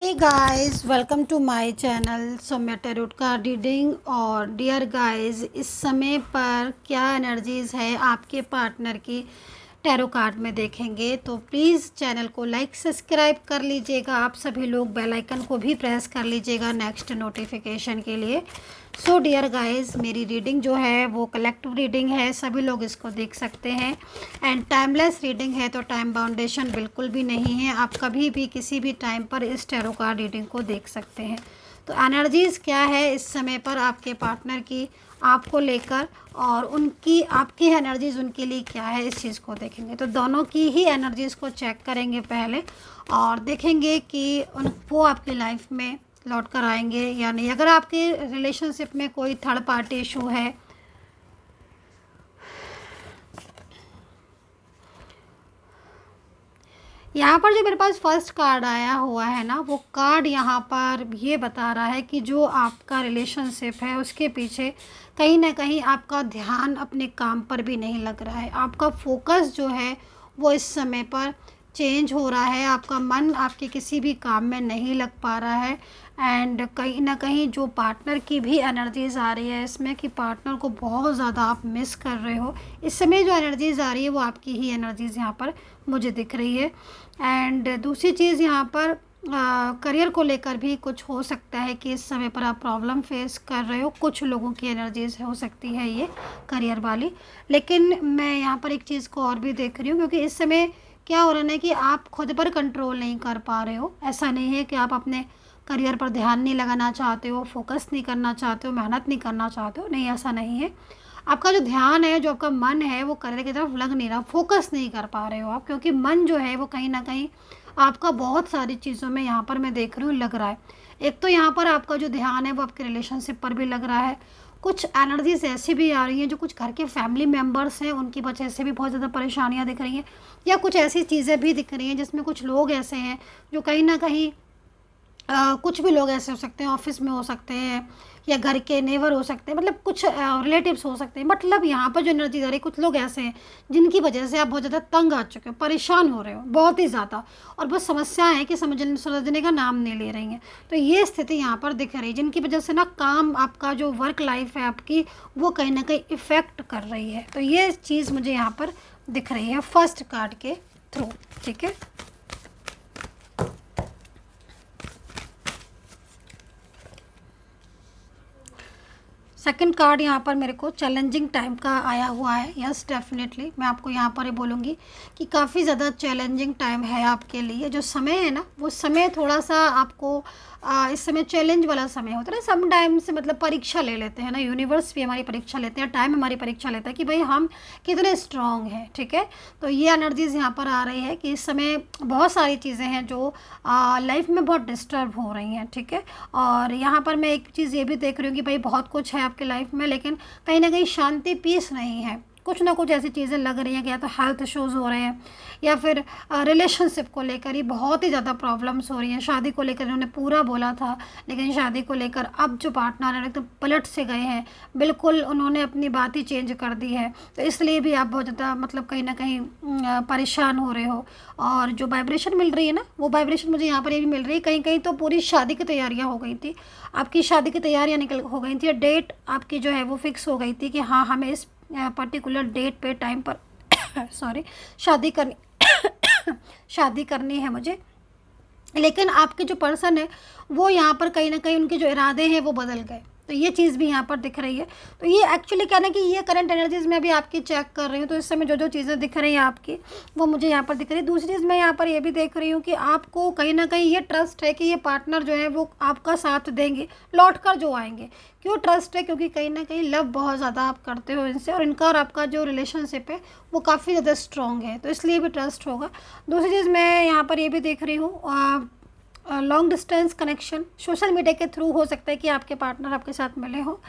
Hey guys, welcome to my channel Saumya tarot card reading. और dear guys, इस समय पर क्या एनर्जीज़ है आपके पार्टनर की टैरो कार्ड में देखेंगे, तो प्लीज़ चैनल को लाइक सब्सक्राइब कर लीजिएगा। आप सभी लोग बेल आइकन को भी प्रेस कर लीजिएगा नेक्स्ट नोटिफिकेशन के लिए। सो डियर गाइस, मेरी रीडिंग जो है वो कलेक्टिव रीडिंग है, सभी लोग इसको देख सकते हैं। एंड टाइमलेस रीडिंग है, तो टाइम बाउंडेशन बिल्कुल भी नहीं है। आप कभी भी किसी भी टाइम पर इस टैरो कार्ड रीडिंग को देख सकते हैं। तो एनर्जीज़ क्या है इस समय पर आपके पार्टनर की आपको लेकर, और उनकी आपकी एनर्जीज़ उनके लिए क्या है, इस चीज़ को देखेंगे। तो दोनों की ही एनर्जीज़ को चेक करेंगे पहले, और देखेंगे कि वो आपकी लाइफ में लौट कर आएंगे या नहीं। अगर आपके रिलेशनशिप में कोई थर्ड पार्टी इशू है, यहाँ पर जो मेरे पास फर्स्ट कार्ड आया हुआ है ना, वो कार्ड यहाँ पर ये बता रहा है कि जो आपका रिलेशनशिप है उसके पीछे कहीं ना कहीं आपका ध्यान अपने काम पर भी नहीं लग रहा है। आपका फोकस जो है वो इस समय पर चेंज हो रहा है। आपका मन आपके किसी भी काम में नहीं लग पा रहा है। एंड कहीं ना कहीं जो पार्टनर की भी एनर्जीज़ आ रही है इसमें, कि पार्टनर को बहुत ज़्यादा आप मिस कर रहे हो। इस समय जो एनर्जीज़ आ रही है वो आपकी ही एनर्जीज़ यहाँ पर मुझे दिख रही है। एंड दूसरी चीज़ यहाँ पर करियर को लेकर भी कुछ हो सकता है कि इस समय पर आप प्रॉब्लम फेस कर रहे हो। कुछ लोगों की एनर्जीज हो सकती है ये करियर वाली। लेकिन मैं यहाँ पर एक चीज़ को और भी देख रही हूँ, क्योंकि इस समय क्या हो रहा है ना कि आप खुद पर कंट्रोल नहीं कर पा रहे हो। ऐसा नहीं है कि आप अपने करियर पर ध्यान नहीं लगाना चाहते हो, फोकस नहीं करना चाहते हो, मेहनत नहीं करना चाहते हो, नहीं ऐसा नहीं है। आपका जो ध्यान है, जो आपका मन है, वो करियर की तरफ लग नहीं रहा, फोकस नहीं कर पा रहे हो आप, क्योंकि मन जो है वो कहीं ना कहीं आपका बहुत सारी चीज़ों में यहाँ पर मैं देख रही हूँ लग रहा है। एक तो यहाँ पर आपका जो ध्यान है वो आपके रिलेशनशिप पर भी लग रहा है। कुछ एनर्जीज ऐसी भी आ रही हैं जो कुछ घर के फैमिली मेम्बर्स हैं उनकी वजह से भी बहुत ज़्यादा परेशानियाँ दिख रही हैं, या कुछ ऐसी चीज़ें भी दिख रही हैं जिसमें कुछ लोग ऐसे हैं जो कहीं ना कहीं कुछ भी लोग ऐसे हो सकते हैं, ऑफिस में हो सकते हैं या घर के नेबर हो सकते हैं, मतलब कुछ रिलेटिव्स हो सकते हैं। मतलब यहाँ पर जो एनर्जी आ रही है, कुछ लोग ऐसे हैं जिनकी वजह से आप बहुत ज़्यादा तंग आ चुके हो, परेशान हो रहे हो बहुत ही ज़्यादा, और बस समस्याएं हैं कि समझने का नाम नहीं ले रही हैं। तो ये स्थिति यहाँ पर दिख रही है, जिनकी वजह से ना काम आपका जो वर्क लाइफ है आपकी, वो कहीं ना कहीं इफ़ेक्ट कर रही है। तो ये चीज़ मुझे यहाँ पर दिख रही है फर्स्ट कार्ड के थ्रू। ठीक है, सेकंड कार्ड यहाँ पर मेरे को चैलेंजिंग टाइम का आया हुआ है। यस, डेफिनेटली मैं आपको यहाँ पर ही बोलूँगी कि काफ़ी ज़्यादा चैलेंजिंग टाइम है आपके लिए। जो समय है ना, वो समय थोड़ा सा आपको इस समय चैलेंज वाला समय होता है ना। सम टाइम से मतलब परीक्षा ले लेते हैं ना, यूनिवर्स भी हमारी परीक्षा लेते हैं, टाइम हमारी परीक्षा लेता है कि भाई हम कितने स्ट्रांग हैं। ठीक है, तो ये एनर्जीज़ यहाँ पर आ रही है कि इस समय बहुत सारी चीज़ें हैं जो लाइफ में बहुत डिस्टर्ब हो रही हैं। ठीक है, और यहाँ पर मैं एक चीज़ ये भी देख रही हूँ कि भाई बहुत कुछ है आपके लाइफ में, लेकिन कहीं ना कहीं शांति पीस नहीं है। कुछ ना कुछ ऐसी चीज़ें लग रही हैं कि या तो हेल्थ इश्यूज़ हो रहे हैं, या फिर रिलेशनशिप को लेकर ही बहुत ही ज़्यादा प्रॉब्लम्स हो रही हैं। शादी को लेकर उन्होंने पूरा बोला था, लेकिन शादी को लेकर अब जो पार्टनर है एकदम पलट से गए हैं, बिल्कुल उन्होंने अपनी बात ही चेंज कर दी है। तो इसलिए भी आप बहुत ज़्यादा मतलब कहीं ना कहीं परेशान हो रहे हो। और जो वाइब्रेशन मिल रही है ना, वो वाइब्रेशन मुझे यहाँ पर ये भी मिल रही है, कहीं कहीं तो पूरी शादी की तैयारियाँ हो गई थी, आपकी शादी की तैयारियाँ निकल हो गई थी, डेट आपकी जो है वो फिक्स हो गई थी कि हाँ हमें इस पर्टिकुलर डेट पे टाइम पर सॉरी शादी करनी शादी करनी है मुझे। लेकिन आपके जो पर्सन है वो यहाँ पर कहीं ना कहीं उनके जो इरादे हैं वो बदल गए। तो ये चीज़ भी यहाँ पर दिख रही है। तो ये एक्चुअली क्या ना कि ये करंट एनर्जीज में अभी आपकी चेक कर रही हूँ, तो इस समय जो जो चीज़ें दिख रही हैं आपकी, वो मुझे यहाँ पर दिख रही है। दूसरी चीज़ मैं यहाँ पर ये भी देख रही हूँ कि आपको कहीं ना कहीं ये ट्रस्ट है कि ये पार्टनर जो है वो आपका साथ देंगे, लौट कर जो आएंगे। क्यों ट्रस्ट है? क्योंकि कहीं ना कहीं लव बहुत ज़्यादा आप करते हो इनसे, और इनका और आपका जो रिलेशनशिप है वो काफ़ी ज़्यादा स्ट्रॉन्ग है, तो इसलिए भी ट्रस्ट होगा। दूसरी चीज़ मैं यहाँ पर ये भी देख रही हूँ, long distance connection social media के थ्रू हो सकता है कि आपके पार्टनर आपके साथ मिले हो।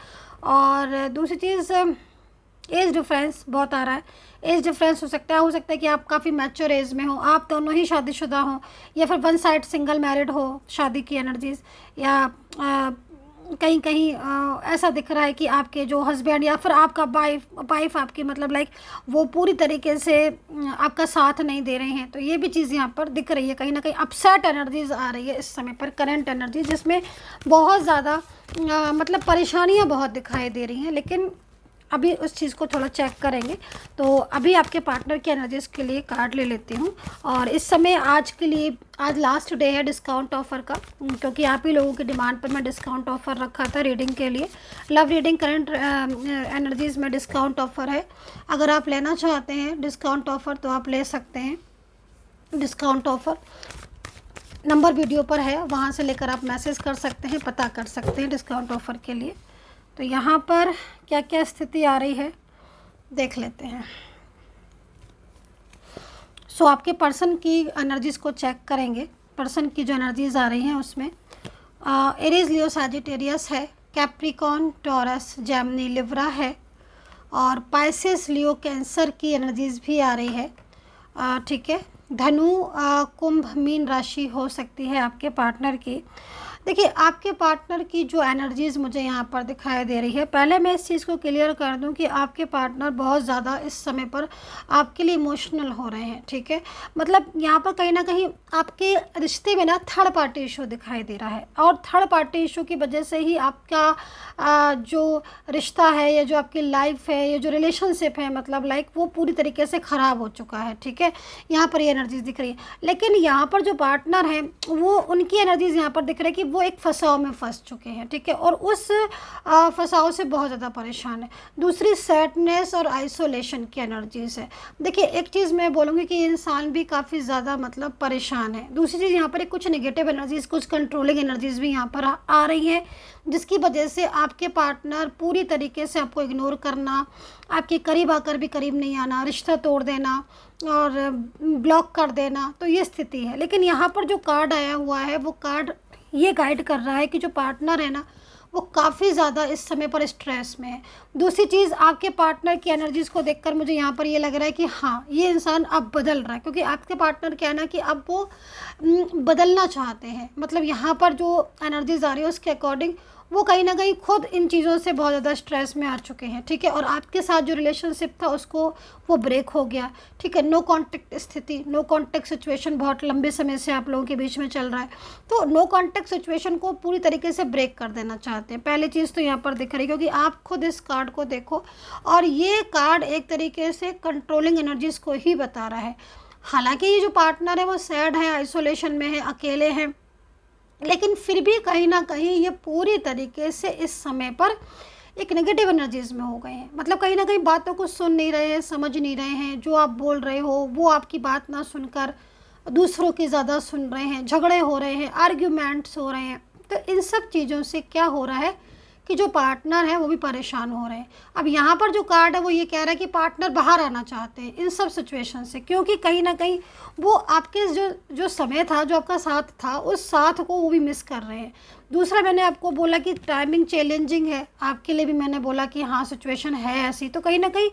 और दूसरी चीज़ एज डिफरेंस बहुत आ रहा है। एज डिफरेंस हो सकता है कि आप काफ़ी मैच्योर एज में हो, आप दोनों ही शादीशुदा हो, या फिर वन साइड सिंगल मैरिड हो, शादी की एनर्जीज, या कहीं कहीं ऐसा दिख रहा है कि आपके जो हस्बैंड या फिर आपका वाइफ आपकी मतलब लाइक वो पूरी तरीके से आपका साथ नहीं दे रहे हैं। तो ये भी चीज़ यहाँ पर दिख रही है, कहीं ना कहीं अपसेट एनर्जीज आ रही है इस समय पर, करंट एनर्जी, जिसमें बहुत ज़्यादा मतलब परेशानियाँ बहुत दिखाई दे रही हैं। लेकिन अभी उस चीज़ को थोड़ा चेक करेंगे। तो अभी आपके पार्टनर की एनर्जीज़ के लिए कार्ड ले लेती हूँ। और इस समय आज के लिए, आज लास्ट डे है डिस्काउंट ऑफ़र का, क्योंकि आप ही लोगों की डिमांड पर मैं डिस्काउंट ऑफ़र रखा था रीडिंग के लिए। लव रीडिंग करंट एनर्जीज़ में डिस्काउंट ऑफ़र है। अगर आप लेना चाहते हैं डिस्काउंट ऑफ़र तो आप ले सकते हैं। डिस्काउंट ऑफ़र नंबर वीडियो पर है, वहाँ से लेकर आप मैसेज कर सकते हैं, पता कर सकते हैं डिस्काउंट ऑफ़र के लिए। तो यहाँ पर क्या क्या स्थिति आ रही है देख लेते हैं। सो आपके पर्सन की एनर्जीज़ को चेक करेंगे। पर्सन की जो एनर्जीज़ आ रही हैं उसमें एरीज, लियो, सैजिटेरियस है, कैप्रिकॉर्न, टॉरस, जेमिनी, लिब्रा है, और पाइसेस, लियो, कैंसर की एनर्जीज़ भी आ रही है। ठीक है, धनु, कुंभ, मीन राशि हो सकती है आपके पार्टनर की। देखिए, आपके पार्टनर की जो एनर्जीज़ मुझे यहाँ पर दिखाई दे रही है, पहले मैं इस चीज़ को क्लियर कर दूँ कि आपके पार्टनर बहुत ज़्यादा इस समय पर आपके लिए इमोशनल हो रहे हैं। ठीक है, मतलब यहाँ पर कहीं ना कहीं आपके रिश्ते में ना थर्ड पार्टी इशू दिखाई दे रहा है, और थर्ड पार्टी इशू की वजह से ही आपका जो रिश्ता है या जो आपकी लाइफ है या जो रिलेशनशिप है, मतलब लाइक वो पूरी तरीके से ख़राब हो चुका है। ठीक है, यहाँ पर ये एनर्जीज़ दिख रही है। लेकिन यहाँ पर जो पार्टनर है वो, उनकी एनर्जीज़ यहाँ पर दिख रही है कि वो एक फंसाव में फंस चुके हैं। ठीक है, और उस फंसाव से बहुत ज़्यादा परेशान है। दूसरी सैडनेस और आइसोलेशन की एनर्जीज़ है। देखिए, एक चीज़ मैं बोलूँगी कि इंसान भी काफ़ी ज़्यादा मतलब परेशान है। दूसरी चीज़ यहाँ पर कुछ नेगेटिव एनर्जीज़, कुछ कंट्रोलिंग एनर्जीज़ भी यहाँ पर आ रही हैं, जिसकी वजह से आपके पार्टनर पूरी तरीके से आपको इग्नोर करना, आपके करीब आकर भी करीब नहीं आना, रिश्ता तोड़ देना और ब्लॉक कर देना, तो ये स्थिति है। लेकिन यहाँ पर जो कार्ड आया हुआ है वो कार्ड ये गाइड कर रहा है कि जो पार्टनर है ना वो काफ़ी ज़्यादा इस समय पर स्ट्रेस में है। दूसरी चीज़, आपके पार्टनर की एनर्जीज़ को देखकर मुझे यहाँ पर ये लग रहा है कि हाँ, ये इंसान अब बदल रहा है, क्योंकि आपके पार्टनर क्या है ना कि अब वो बदलना चाहते हैं। मतलब यहाँ पर जो एनर्जीज़ आ रही है उसके अकॉर्डिंग वो कहीं ना कहीं खुद इन चीज़ों से बहुत ज़्यादा स्ट्रेस में आ चुके हैं। ठीक है, और आपके साथ जो रिलेशनशिप था उसको वो ब्रेक हो गया। ठीक है, नो कांटेक्ट स्थिति, नो कांटेक्ट सिचुएशन बहुत लंबे समय से आप लोगों के बीच में चल रहा है। तो नो कांटेक्ट सिचुएशन को पूरी तरीके से ब्रेक कर देना चाहते हैं। पहली चीज़ तो यहाँ पर दिख रही है, क्योंकि आप खुद इस कार्ड को देखो और ये कार्ड एक तरीके से कंट्रोलिंग एनर्जीज़ को ही बता रहा है। हालांकि ये जो पार्टनर है वो सैड है, आइसोलेशन में है, अकेले हैं, लेकिन फिर भी कहीं ना कहीं ये पूरी तरीके से इस समय पर एक नेगेटिव एनर्जीज़ में हो गए हैं। मतलब कहीं ना कहीं बातों को सुन नहीं रहे हैं, समझ नहीं रहे हैं। जो आप बोल रहे हो वो आपकी बात ना सुनकर दूसरों की ज़्यादा सुन रहे हैं, झगड़े हो रहे हैं, आर्ग्यूमेंट्स हो रहे हैं। तो इन सब चीज़ों से क्या हो रहा है कि जो पार्टनर है वो भी परेशान हो रहे हैं। अब यहाँ पर जो कार्ड है वो ये कह रहा है कि पार्टनर बाहर आना चाहते हैं इन सब सिचुएशन से, क्योंकि कहीं ना कहीं वो आपके जो समय था, जो आपका साथ था, उस साथ को वो भी मिस कर रहे हैं। दूसरा, मैंने आपको बोला कि टाइमिंग चैलेंजिंग है आपके लिए भी, मैंने बोला कि हाँ सिचुएशन है ऐसी। तो कहीं ना कहीं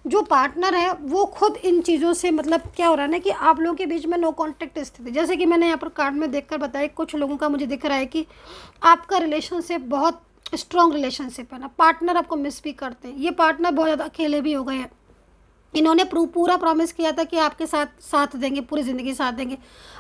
जो पार्टनर है वो खुद इन चीज़ों से, मतलब क्या हो रहा है ना कि आप लोगों के बीच में नो कॉन्टेक्ट स्थिति, जैसे कि मैंने यहाँ पर कार्ड में देखकर बताया, कुछ लोगों का मुझे दिख रहा है कि आपका रिलेशनशिप बहुत स्ट्रॉन्ग रिलेशनशिप है ना, पार्टनर आपको मिस भी करते हैं। ये पार्टनर बहुत ज़्यादा अकेले भी हो गए हैं। इन्होंने पूरा प्रॉमिस किया था कि आपके साथ देंगे, पूरी ज़िंदगी साथ देंगे,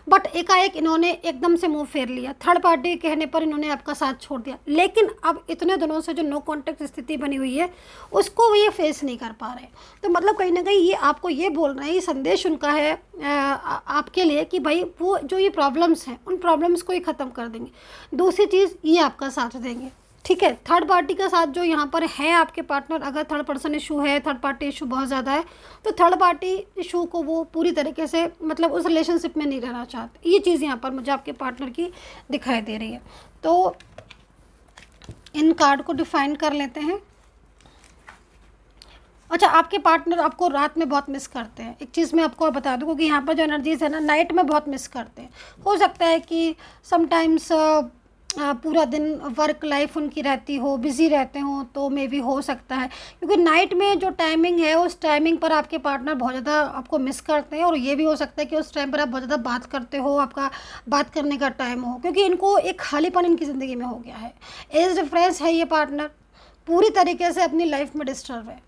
बट एकाएक इन्होंने एकदम से मुंह फेर लिया। थर्ड पार्टी के कहने पर इन्होंने आपका साथ छोड़ दिया। लेकिन अब इतने दिनों से जो नो कॉन्टेक्ट स्थिति बनी हुई है उसको ये फेस नहीं कर पा रहे। तो मतलब कहीं ना कहीं ये आपको ये बोल रहे हैं, ये संदेश उनका है आपके लिए कि भाई वो जो ये प्रॉब्लम्स हैं उन प्रॉब्लम्स को ही ख़त्म कर देंगे। दूसरी चीज़, ये आपका साथ देंगे। ठीक है, थर्ड पार्टी का साथ जो यहाँ पर है आपके पार्टनर, अगर थर्ड पर्सन इशू है, थर्ड पार्टी इशू बहुत ज़्यादा है, तो थर्ड पार्टी इशू को वो पूरी तरीके से मतलब उस रिलेशनशिप में नहीं रहना चाहते। ये चीज़ यहाँ पर मुझे आपके पार्टनर की दिखाई दे रही है। तो इन कार्ड को डिफाइन कर लेते हैं। अच्छा, आपके पार्टनर आपको रात में बहुत मिस करते हैं। एक चीज़ मैं आपको बता दूँ, क्योंकि यहाँ पर जो एनर्जीज़ है ना नाइट में बहुत मिस करते हैं। हो सकता है कि समटाइम्स पूरा दिन वर्क लाइफ उनकी रहती हो, बिज़ी रहते हो, तो मे भी हो सकता है, क्योंकि नाइट में जो टाइमिंग है उस टाइमिंग पर आपके पार्टनर बहुत ज़्यादा आपको मिस करते हैं। और ये भी हो सकता है कि उस टाइम पर आप बहुत ज़्यादा बात करते हो, आपका बात करने का टाइम हो, क्योंकि इनको एक खालीपन इनकी ज़िंदगी में हो गया है। एज डिफरेंस है, ये पार्टनर पूरी तरीके से अपनी लाइफ में डिस्टर्ब है,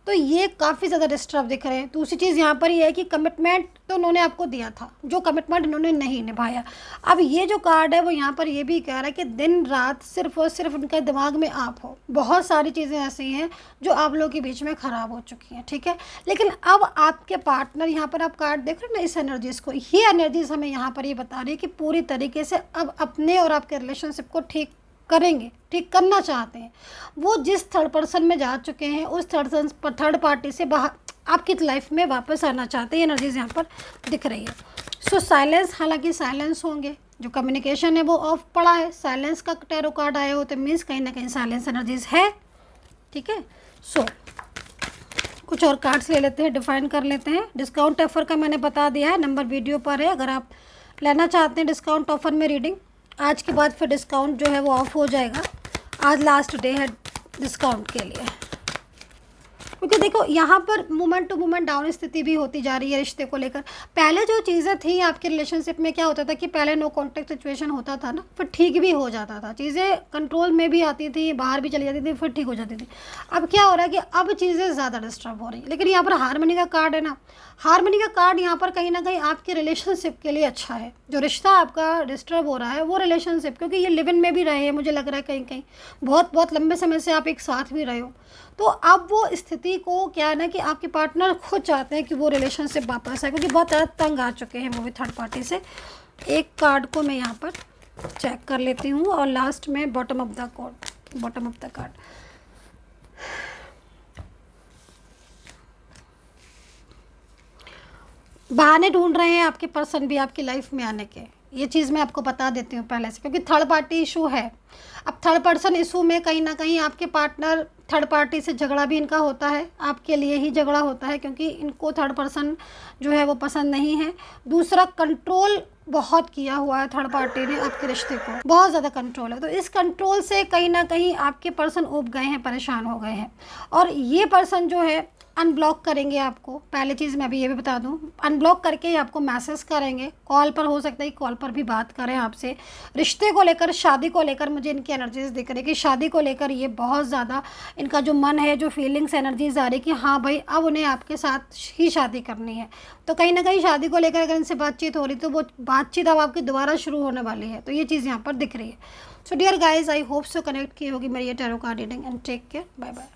तो ये काफ़ी ज़्यादा डिस्टर्ब दिख रहे हैं। दूसरी चीज़ यहाँ पर ये है कि कमिटमेंट तो उन्होंने आपको दिया था, जो कमिटमेंट इन्होंने नहीं निभाया। अब ये जो कार्ड है वो यहाँ पर ये भी कह रहा है कि दिन रात सिर्फ और सिर्फ उनके दिमाग में आप हो। बहुत सारी चीज़ें ऐसी हैं जो आप लोगों के बीच में ख़राब हो चुकी हैं, ठीक है। लेकिन अब आपके पार्टनर, यहाँ पर आप कार्ड देख रहे हैं ना, इस एनर्जीज़ को, ये एनर्जीज़ हमें यहाँ पर ये बता रही है कि पूरी तरीके से अब अपने और आपके रिलेशनशिप को ठीक करेंगे, ठीक करना चाहते हैं। वो जिस थर्ड पर्सन में जा चुके हैं उस थर्ड पार्टी से बाहर आपकी लाइफ में वापस आना चाहते हैं, एनर्जीज यहाँ पर दिख रही है। सो साइलेंस, हालांकि साइलेंस होंगे, जो कम्युनिकेशन है वो ऑफ पड़ा है। साइलेंस का टैरो कार्ड आया हो तो मीन्स कहीं ना कहीं साइलेंस एनर्जीज है, ठीक है। सो कुछ और कार्ड्स ले लेते हैं, डिफाइन कर लेते हैं। डिस्काउंट ऑफर का मैंने बता दिया है, नंबर वीडियो पर है। अगर आप लेना चाहते हैं डिस्काउंट ऑफर में रीडिंग, आज के बाद फिर डिस्काउंट जो है वो ऑफ हो जाएगा। आज लास्ट डे है डिस्काउंट के लिए, क्योंकि देखो यहाँ पर मोमेंट टू मोमेंट डाउन स्थिति भी होती जा रही है रिश्ते को लेकर। पहले जो चीज़ें थी आपके रिलेशनशिप में, क्या होता था कि पहले नो कॉन्टैक्ट सिचुएशन होता था ना, फिर ठीक भी हो जाता था, चीज़ें कंट्रोल में भी आती थी, बाहर भी चली जाती थी, फिर ठीक हो जाती थी। अब क्या हो रहा है कि अब चीज़ें ज़्यादा डिस्टर्ब हो रही है। लेकिन यहाँ पर हार्मनी का कार्ड है ना, हार्मनी का कार्ड यहाँ पर कहीं ना कहीं आपके रिलेशनशिप के लिए अच्छा है। जो रिश्ता आपका डिस्टर्ब हो रहा है वो रिलेशनशिप, क्योंकि ये लिव इन में भी रहे हैं, मुझे लग रहा है कहीं कहीं बहुत बहुत लंबे समय से आप एक साथ भी रहे हो, तो अब वो स्थिति को क्या है ना कि आपके पार्टनर खुद चाहते हैं कि वो रिलेशनशिप वापस आए, क्योंकि बहुत ज़्यादा तंग आ चुके हैं वो भी थर्ड पार्टी से। एक कार्ड को मैं यहाँ पर चेक कर लेती हूँ और लास्ट में बॉटम ऑफ द कार्ड। बहाने ढूंढ रहे हैं आपके पर्सन भी आपकी लाइफ में आने के, ये चीज़ मैं आपको बता देती हूँ पहले से, क्योंकि थर्ड पार्टी इशू है। अब थर्ड पर्सन इशू में कहीं ना कहीं आपके पार्टनर, थर्ड पार्टी से झगड़ा भी इनका होता है, आपके लिए ही झगड़ा होता है, क्योंकि इनको थर्ड पर्सन जो है वो पसंद नहीं है। दूसरा, कंट्रोल बहुत किया हुआ है थर्ड पार्टी ने आपके रिश्ते को, बहुत ज़्यादा कंट्रोल है। तो इस कंट्रोल से कहीं ना कहीं आपके पर्सन ऊब गए हैं, परेशान हो गए हैं, और ये पर्सन जो है अनब्लॉक करेंगे आपको। पहली चीज़ मैं अभी ये भी बता दूं, अनब्लॉक करके ही आपको मैसेज करेंगे, कॉल पर हो सकता है, कॉल पर भी बात करें आपसे। रिश्ते को लेकर, शादी को लेकर मुझे इनकी एनर्जीज दिख रही है कि शादी को लेकर ये बहुत ज़्यादा इनका जो मन है, जो फीलिंग्स एनर्जीज आ रही है कि हाँ भाई अब उन्हें आपके साथ ही शादी करनी है। तो कहीं ना कहीं शादी को लेकर अगर इनसे बातचीत हो रही तो वो बातचीत अब आपकी दोबारा शुरू होने वाली है, तो ये चीज़ यहाँ पर दिख रही है। So dear guys, I hope so connect की होगी मेरी ये tarot card reading, and take care, bye bye.